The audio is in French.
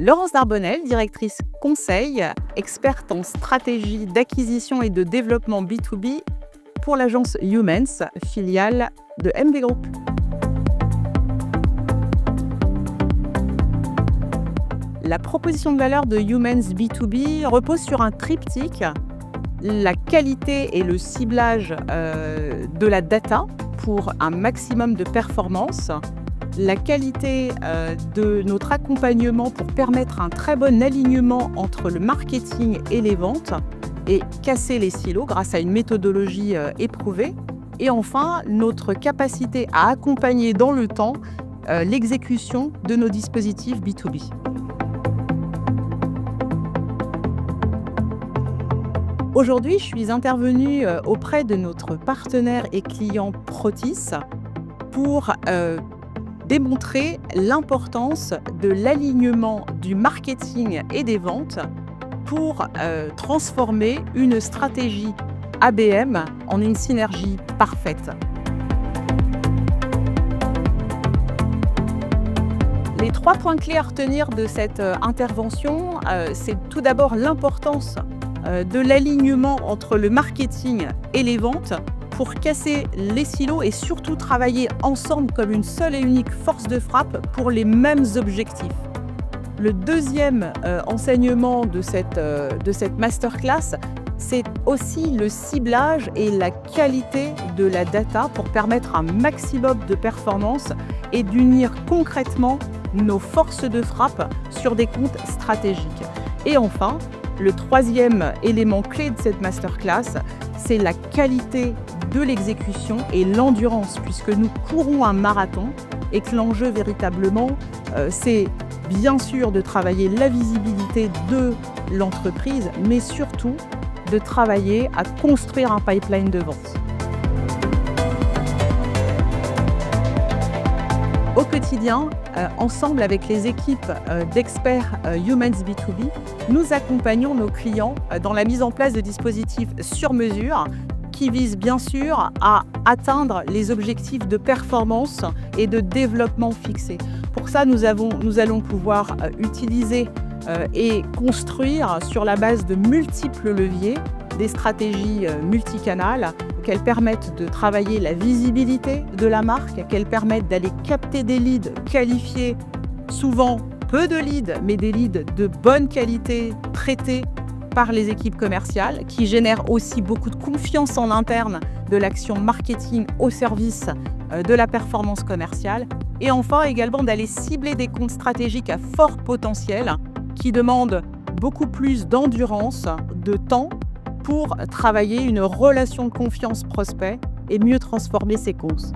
Laurence Darbonnel, directrice conseil, experte en stratégie d'acquisition et de développement B2B pour l'agence Youmens, filiale de MV Group. La proposition de valeur de Youmens B2B repose sur un triptyque: la qualité et le ciblage de la data pour un maximum de performance, la qualité de notre accompagnement pour permettre un très bon alignement entre le marketing et les ventes et casser les silos grâce à une méthodologie éprouvée, et enfin notre capacité à accompagner dans le temps l'exécution de nos dispositifs B2B. Aujourd'hui, je suis intervenue auprès de notre partenaire et client Protis pour démontrer l'importance de l'alignement du marketing et des ventes pour transformer une stratégie ABM en une synergie parfaite. Les 3 points clés à retenir de cette intervention, c'est tout d'abord l'importance de l'alignement entre le marketing et les ventes pour casser les silos et surtout travailler ensemble comme une seule et unique force de frappe pour les mêmes objectifs. Le deuxième enseignement de cette masterclass, c'est aussi le ciblage et la qualité de la data pour permettre un maximum de performance et d'unir concrètement nos forces de frappe sur des comptes stratégiques. Et enfin, le troisième élément clé de cette masterclass, c'est la qualité de l'exécution et l'endurance, puisque nous courons un marathon et que l'enjeu véritablement, c'est bien sûr de travailler la visibilité de l'entreprise, mais surtout de travailler à construire un pipeline de vente. Au quotidien, ensemble avec les équipes d'experts Youmens B2B, nous accompagnons nos clients dans la mise en place de dispositifs sur mesure qui visent bien sûr à atteindre les objectifs de performance et de développement fixés. Pour ça, nous allons pouvoir utiliser et construire sur la base de multiples leviers des stratégies multicanales qu'elles permettent de travailler la visibilité de la marque, qu'elles permettent d'aller capter des leads qualifiés, souvent peu de leads, mais des leads de bonne qualité traités par les équipes commerciales, qui génèrent aussi beaucoup de confiance en interne de l'action marketing au service de la performance commerciale. Et enfin également d'aller cibler des comptes stratégiques à fort potentiel qui demandent beaucoup plus d'endurance, de temps pour travailler une relation de confiance prospect et mieux transformer ces comptes.